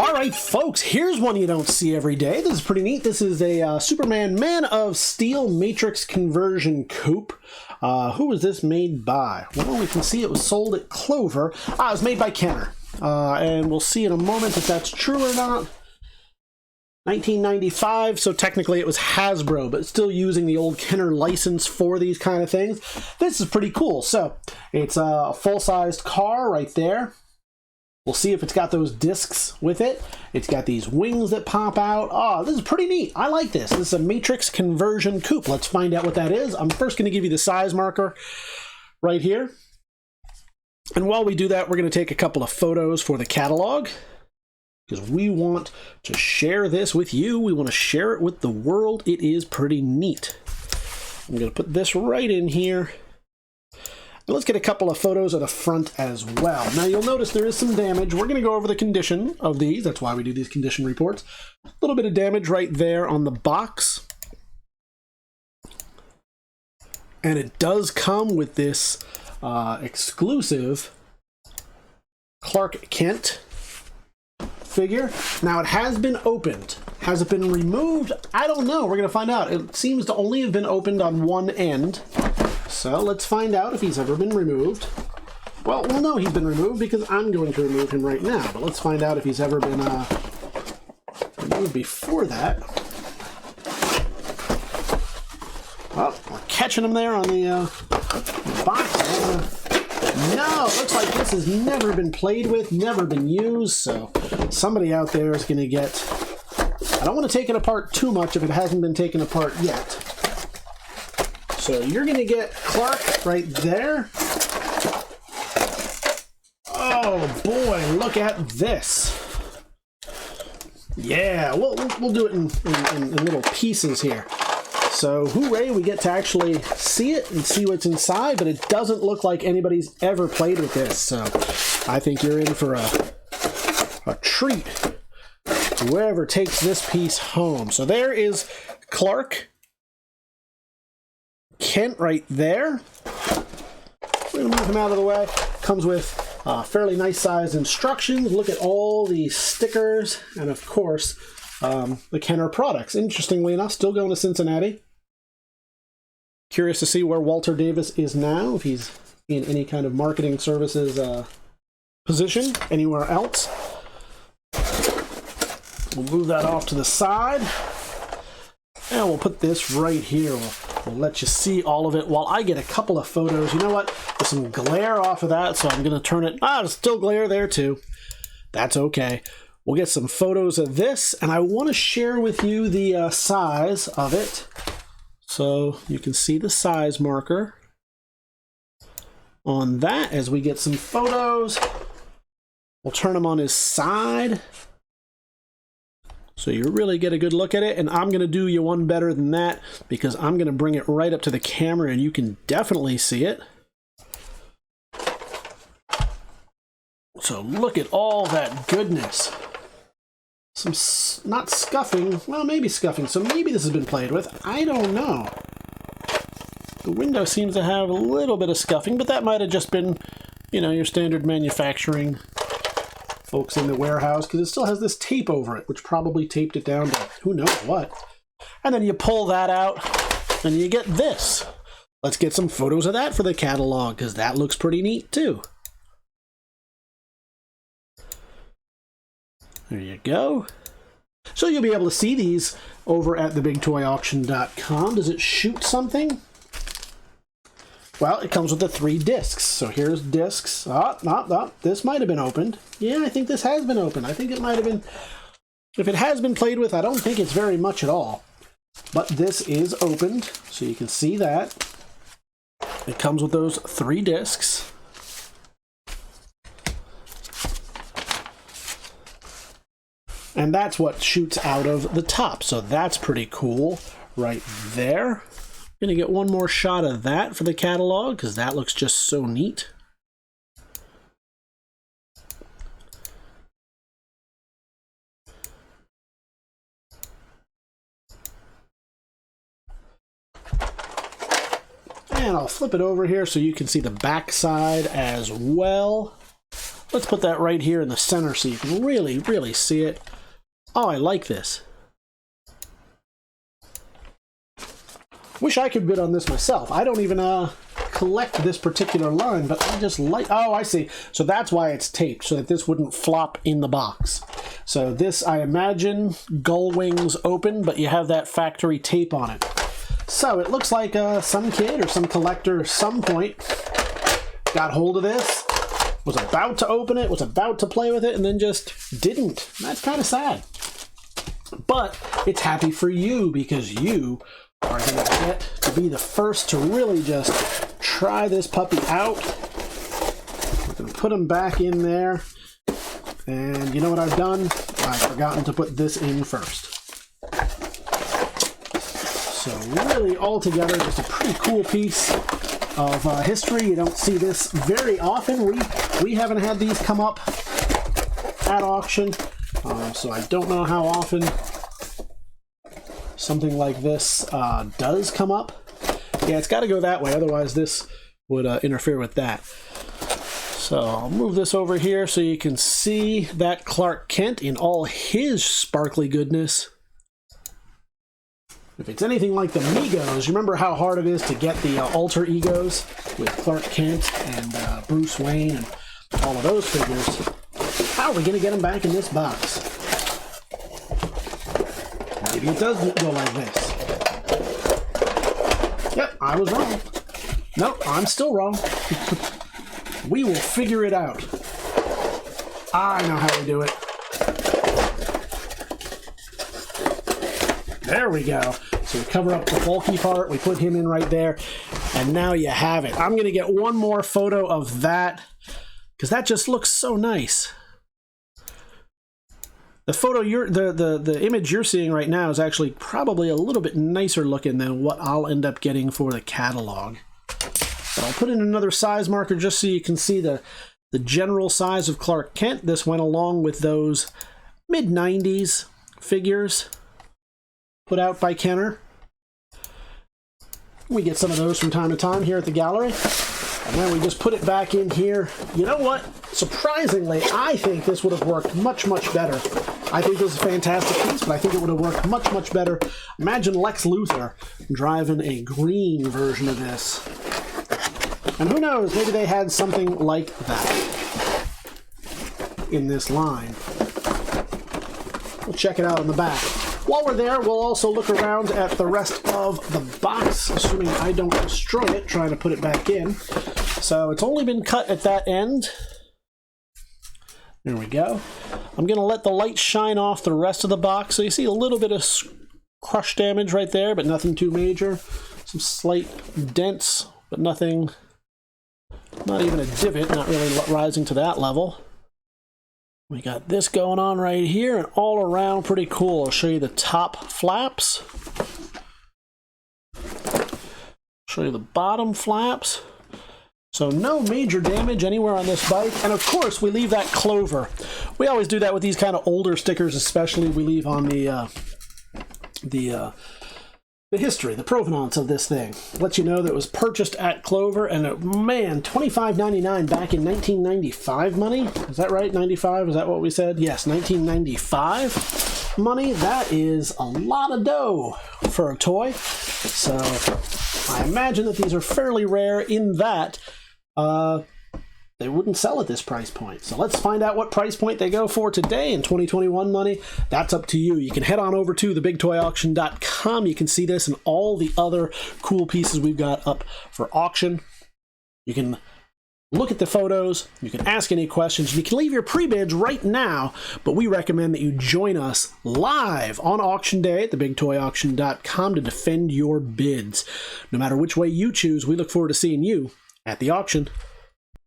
All right, folks, here's one you don't see every day. This is pretty neat. This is a Superman Man of Steel Matrix Conversion Coupe. Who was this made by? Well, we can see it was sold at Clover. It was made by Kenner. And we'll see in a moment if that's true or not. 1995, so technically it was Hasbro, but still using the old Kenner license for these kind of things. This is pretty cool. So it's a full-sized car right there. We'll see if it's got those discs with it. It's got these wings that pop out. Oh, this is pretty neat. I like this. This is a Matrix Conversion Coupe. Let's find out what that is. I'm first going to give you the size marker right here. And while we do that, we're going to take a couple of photos for the catalog, because we want to share this with you. We want to share it with the world. It is pretty neat. I'm going to put this right in here. And let's get a couple of photos of the front as well. Now you'll notice there is some damage. We're going to go over the condition of these. That's why we do these condition reports. A little bit of damage right there on the box. And it does come with this exclusive Clark Kent figure. Now it has been opened. Has it been removed? I don't know. We're going to find out. It seems to only have been opened on one end. So let's find out if he's ever been removed. Well, we'll know he's been removed because I'm going to remove him right now. But let's find out if he's ever been removed before that. Well, we're catching him there on the box. No, it looks like this has never been played with, never been used. So somebody out there is going to get... I don't want to take it apart too much if it hasn't been taken apart yet. So you're going to get Clark right there. Oh boy, look at this. Yeah, we'll do it in little pieces here. So hooray, we get to actually see it and see what's inside, but it doesn't look like anybody's ever played with this. So I think you're in for a treat, whoever takes this piece home. So there is Clark Kent right there. We're going to move him out of the way. Comes with fairly nice sized instructions. Look at all these stickers. And of course, the Kenner products. Interestingly enough, still going to Cincinnati. Curious to see where Walter Davis is now, if he's in any kind of marketing services position anywhere else. We'll move that off to the side. And we'll put this right here. We'll let you see all of it while I get a couple of photos. You know what? There's some glare off of that, so I'm going to turn it... there's still glare there too. That's okay. We'll get some photos of this, and I want to share with you the size of it. So you can see the size marker on that as we get some photos. We'll turn them on his side, so you really get a good look at it. And I'm going to do you one better than that, because I'm going to bring it right up to the camera and you can definitely see it. So look at all that goodness. Some, not scuffing, well, maybe scuffing, so maybe this has been played with. I don't know. The window seems to have a little bit of scuffing, but that might have just been, you know, your standard manufacturing folks in the warehouse, because it still has this tape over it, which probably taped it down to who knows what. And then you pull that out, and you get this. Let's get some photos of that for the catalog, because that looks pretty neat too. There you go. So you'll be able to see these over at TheBigToyAuction.com. Does it shoot something? Well, it comes with the 3 discs. So here's discs. This might have been opened. Yeah, I think this has been opened. I think it might have been... If it has been played with, I don't think it's very much at all. But this is opened, so you can see that. It comes with those 3 discs. And that's what shoots out of the top. So that's pretty cool right there. I'm going to get one more shot of that for the catalog, because that looks just so neat. And I'll flip it over here so you can see the back side as well. Let's put that right here in the center so you can really, really see it. Oh, I like this. Wish I could bid on this myself. I don't even collect this particular line, but I just like... Oh, I see. So that's why it's taped, so that this wouldn't flop in the box. So this, I imagine, gull wings open, but you have that factory tape on it. So it looks like some kid or some collector at some point got hold of this, was about to open it, was about to play with it, and then just didn't. That's kind of sad. But it's happy for you, because you are going to get to be the first to really just try this puppy out. We're going to put him back in there. And you know what I've done? I've forgotten to put this in first. So really, altogether, just a pretty cool piece of history. You don't see this very often. We haven't had these come up at auction, so I don't know how often something like this does come up. Yeah, it's got to go that way, otherwise this would interfere with that. So I'll move this over here so you can see that Clark Kent in all his sparkly goodness. If it's anything like the Migos, you remember how hard it is to get the alter egos with Clark Kent and Bruce Wayne and all of those figures. How are we going to get them back in this box? Maybe it does go like this. Yep, I was wrong. Nope, I'm still wrong. We will figure it out. I know how we do it. There we go. So we cover up the bulky part, we put him in right there, and now you have it. I'm going to get one more photo of that, because that just looks so nice. The photo the image you're seeing right now is actually probably a little bit nicer looking than what I'll end up getting for the catalog. But I'll put in another size marker just so you can see the general size of Clark Kent. This went along with those mid-90s figures put out by Kenner. We get some of those from time to time here at the gallery. And then we just put it back in here. You know what? Surprisingly, I think this would have worked much, much better. I think this is a fantastic piece, but I think it would have worked much, much better. Imagine Lex Luthor driving a green version of this. And who knows, maybe they had something like that in this line. We'll check it out on the back. While we're there, we'll also look around at the rest of the box, assuming I don't destroy it, trying to put it back in. So it's only been cut at that end. There we go. I'm going to let the light shine off the rest of the box. So you see a little bit of crush damage right there, but nothing too major. Some slight dents, but nothing, not even a divot, not really rising to that level. We got this going on right here, and all around pretty cool. I'll show you the top flaps. Show you the bottom flaps. So no major damage anywhere on this bike. And of course, we leave that clover. We always do that with these kind of older stickers, especially. We leave on the history, the provenance of this thing. Let you know that it was purchased at Clover, and man, $25.99 back in 1995 money. Is that right? 95? Is that what we said? Yes, 1995 money. That is a lot of dough for a toy. So I imagine that these are fairly rare in that they wouldn't sell at this price point. So let's find out what price point they go for today in 2021 money. That's up to you. You can head on over to TheBigToyAuction.com. You can see this and all the other cool pieces we've got up for auction. You can look at the photos, you can ask any questions, you can leave your pre-bids right now, but we recommend that you join us live on auction day at TheBigToyAuction.com to defend your bids. No matter which way you choose, we look forward to seeing you at the auction.